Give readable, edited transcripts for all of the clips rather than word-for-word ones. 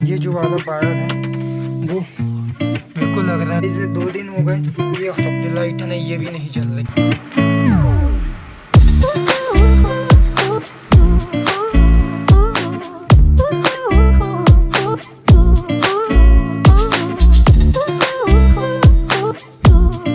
ये जो वाला वायर है वो मेरे को लग रहा है इसे 2 दिन हो गए, ये लाइट है ना ये भी नहीं चल रही।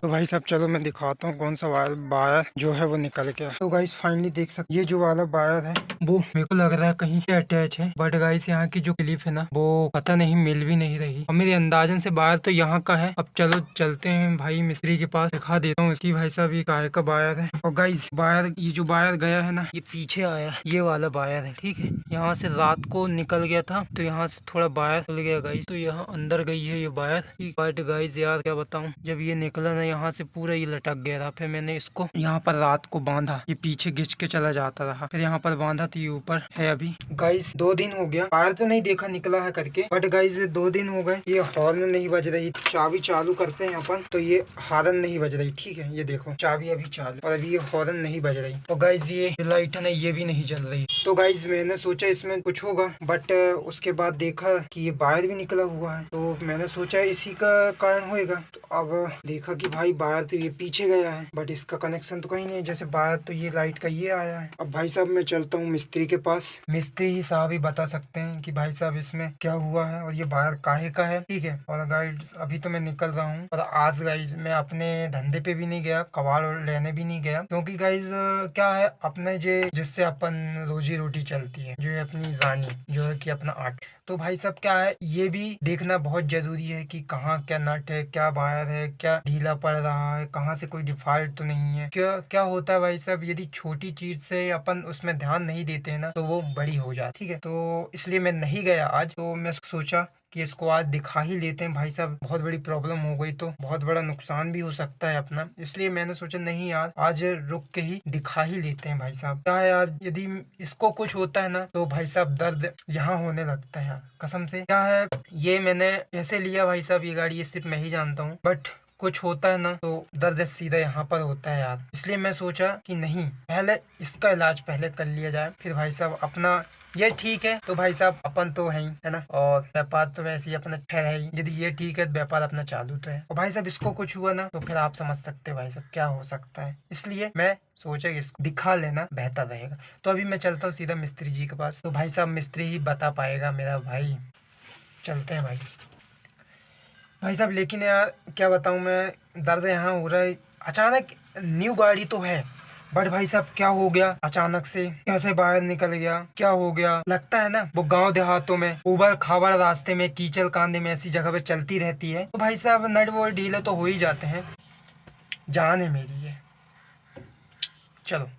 भाई साहब चलो मैं दिखाता हूँ कौन सा वायर जो है वो निकल गया। तो गाइस फाइनली देख सकते ये जो वाला वायर है वो मेरे को लग रहा है कहीं से अटैच है, बट गाइस यहाँ की जो क्लिप है ना वो पता नहीं मिल भी नहीं रही, और मेरे अंदाजन से वायर तो यहाँ का है। अब चलो चलते हैं भाई मिस्त्री के पास, दिखा देता हूँ इसकी भाई साहब ये काहे का वायर है। और गाइस वायर ये जो वायर गया है ना ये पीछे आया, ये वाला वायर है ठीक है। यहाँ से रात को निकल गया था तो यहाँ से थोड़ा वायर खुल गया गाइस, तो यहाँ अंदर गई है ये वायर। बट गाइस यार क्या बताऊँ, जब ये निकला ना यहाँ से पूरा ये लटक गया था, फिर मैंने इसको यहाँ पर रात को बांधा, ये पीछे घिंच के चला जाता रहा, फिर यहाँ पर बांधा तो ये ऊपर है अभी। गाइस 2 दिन हो गया, वायर तो नहीं देखा निकला है करके, बट गाइस 2 दिन हो गए ये हॉर्न नहीं बज रही। चाबी चालू करते हैं अपन तो ये हॉर्न नहीं बज रही ठीक है, ये देखो चाबी अभी चालू और अभी ये हॉर्न नहीं बज रही। तो गाइस ये लाइट है ना ये भी नहीं जल रही। तो गाइस मैंने सोचा इसमें कुछ होगा, बट उसके बाद देखा कि ये वायर भी निकला हुआ है, तो मैंने सोचा इसी का कारण होएगा। तो अब देखा कि भाई वायर तो ये पीछे गया है, बट इसका कनेक्शन तो कहीं नहीं, जैसे वायर तो ये लाइट का ये आया है। अब भाई साहब मैं चलता हूँ मिस्त्री के पास, मिस्त्री ही साहब ही बता सकते हैं कि भाई साहब इसमें क्या हुआ है और ये वायर काहे का है ठीक है। और गाइस अभी तो मैं निकल रहा हूँ, और आज गाइस मैं अपने धंधे पे भी नहीं गया, कबाड़ लेने भी नहीं गया, क्योंकि गाइस क्या है अपने जिससे अपन रोजी रोटी चलती है, जो है अपनी रानी, जो है कि अपना आर्ट। तो भाई साहब क्या है ये भी देखना बहुत जरूरी है कि कहाँ क्या नट है, क्या वायर है, क्या ढीला पड़ रहा है, कहाँ से कोई डिफॉल्ट तो नहीं है। क्या क्या होता है भाई साहब, यदि छोटी चीज से अपन उसमें ध्यान नहीं देते हैं ना तो वो बड़ी हो जाती ठीक है। तो इसलिए मैं नहीं गया आज, तो मैं सोचा कि इसको आज दिखा ही लेते हैं भाई साहब, बहुत बड़ी प्रॉब्लम हो गई तो बहुत बड़ा नुकसान भी हो सकता है अपना, इसलिए मैंने सोचा नहीं यार आज रुक के ही दिखा ही लेते हैं भाई साहब। क्या है यार यदि इसको कुछ होता है ना तो भाई साहब दर्द यहाँ होने लगता है यार कसम से। क्या है ये मैंने कैसे लिया भाई साहब ये गाड़ी, ये सिर्फ मैं ही जानता हूँ, बट कुछ होता है ना तो दर्द सीधा यहाँ पर होता है यार, इसलिए मैं सोचा कि नहीं पहले इसका इलाज पहले कर लिया जाए, फिर भाई साहब अपना ये ठीक है तो भाई साहब अपन तो है ना, और व्यापार तो वैसे ही अपना ठहर है ही, यदि ये ठीक है तो व्यापार अपना चालू तो है। और भाई साहब इसको कुछ हुआ ना तो फिर आप समझ सकते हैं भाई साहब क्या हो सकता है, इसलिए मैं सोचा कि इसको दिखा लेना बेहतर रहेगा। तो अभी मैं चलता हूँ सीधा मिस्त्री जी के पास, तो भाई साहब मिस्त्री ही बता पाएगा मेरा भाई, चलते हैं भाई साहब। लेकिन यार क्या बताऊँ मैं, दर्द यहाँ हो रहा है अचानक, न्यू गाड़ी तो है बट भाई साहब क्या हो गया अचानक से, कैसे बाहर निकल गया, क्या हो गया। लगता है ना वो गांव देहातों में उबड़ खाबड़ रास्ते में कीचड़ कांदे में ऐसी जगह पे चलती रहती है, तो भाई साहब नट बोल्ट ढीले तो हो ही जाते हैं, जान है मेरी ये। चलो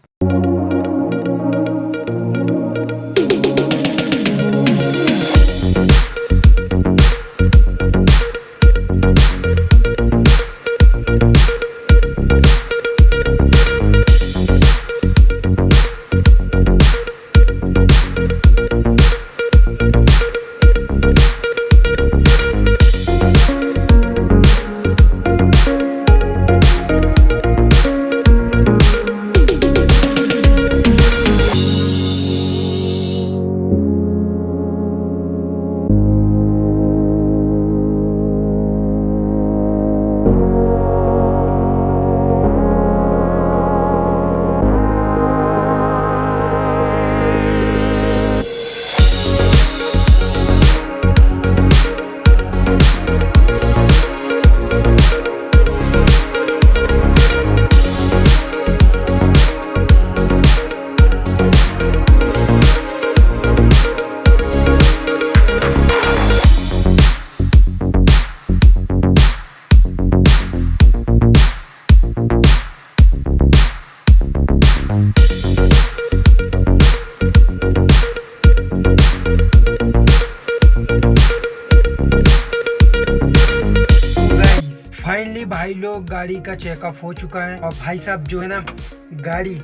फाइनली भाई लोग गाड़ी का चेकअप हो चुका है, और भाई साहब जो है ना गाड़ी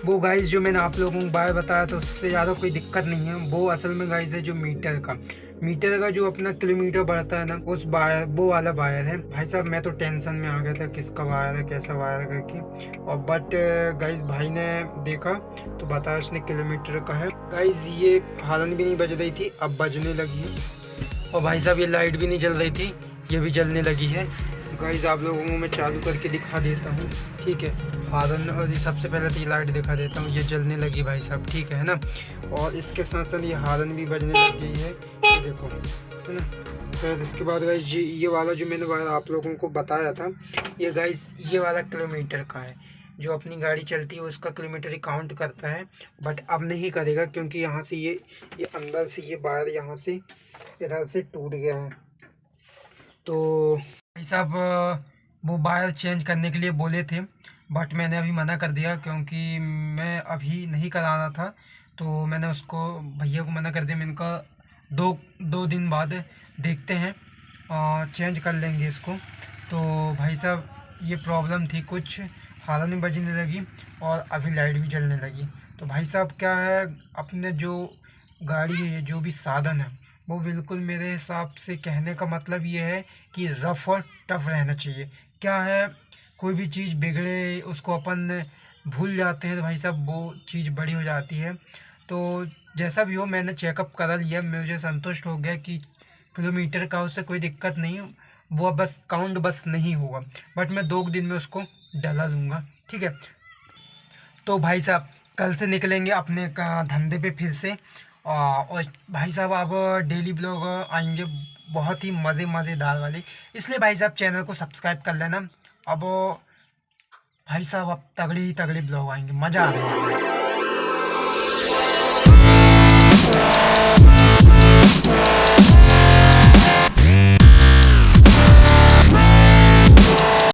वो गाइस जो मैंने आप लोगों को बाय बताया तो उससे ज़्यादा कोई दिक्कत नहीं है, वो असल में गाइस है जो मीटर का जो अपना किलोमीटर बढ़ता है ना उस वायर, वो वाला वायर है भाई साहब। मैं तो टेंशन में आ गया था किसका वायर है कैसा वायर है करके, और बट गाइस भाई ने देखा तो बताया उसने किलोमीटर का है। गाइस ये हालन भी नहीं बज रही थी, अब बजने लगी है। और भाई साहब ये लाइट भी नहीं जल रही थी, ये भी जलने लगी है। गाइस आप लोगों को मैं चालू करके दिखा देता हूँ, ठीक है। हारन, और ये सबसे पहले तो ये लाइट दिखा देता हूँ, ये जलने लगी भाई साहब, ठीक है ना। और इसके साथ साथ ये हारन भी बजने लग गई है, ये देखो, है ना। फिर इसके बाद गाइस ये वाला जो मैंने आप लोगों को बताया था, ये गाइस ये वाला किलोमीटर का है। जो अपनी गाड़ी चलती है उसका किलोमीटर ही काउंट करता है, बट अब नहीं करेगा क्योंकि यहाँ से ये अंदर से ये वायर यहाँ से इधर से टूट गया है। तो भाई साहब वो वायर चेंज करने के लिए बोले थे, बट मैंने अभी मना कर दिया क्योंकि मैं अभी नहीं कराना था। तो मैंने उसको भैया को मना कर दिया, मैंने कहा दो दिन बाद देखते हैं और चेंज कर लेंगे इसको। तो भाई साहब ये प्रॉब्लम थी, कुछ हारन भी बजने लगी और अभी लाइट भी जलने लगी। तो भाई साहब क्या है, अपने जो गाड़ी है, जो भी साधन है, वो बिल्कुल मेरे हिसाब से कहने का मतलब ये है कि रफ और टफ रहना चाहिए। क्या है, कोई भी चीज़ बिगड़े उसको अपन भूल जाते हैं तो भाई साहब वो चीज़ बड़ी हो जाती है। तो जैसा भी हो, मैंने चेकअप करा लिया, मुझे संतुष्ट हो गया कि किलोमीटर का उससे कोई दिक्कत नहीं, वो बस काउंट बस नहीं होगा, बट मैं 2 दिन में उसको डला लूँगा, ठीक है। तो भाई साहब कल से निकलेंगे अपने धंधे पे फिर से। और भाई साहब अब डेली ब्लॉग आएंगे, बहुत ही मज़ेदार वाले, इसलिए भाई साहब चैनल को सब्सक्राइब कर लेना। अब भाई साहब अब तगड़े ही तगड़े ब्लॉग आएंगे, मज़ा आने वाला है।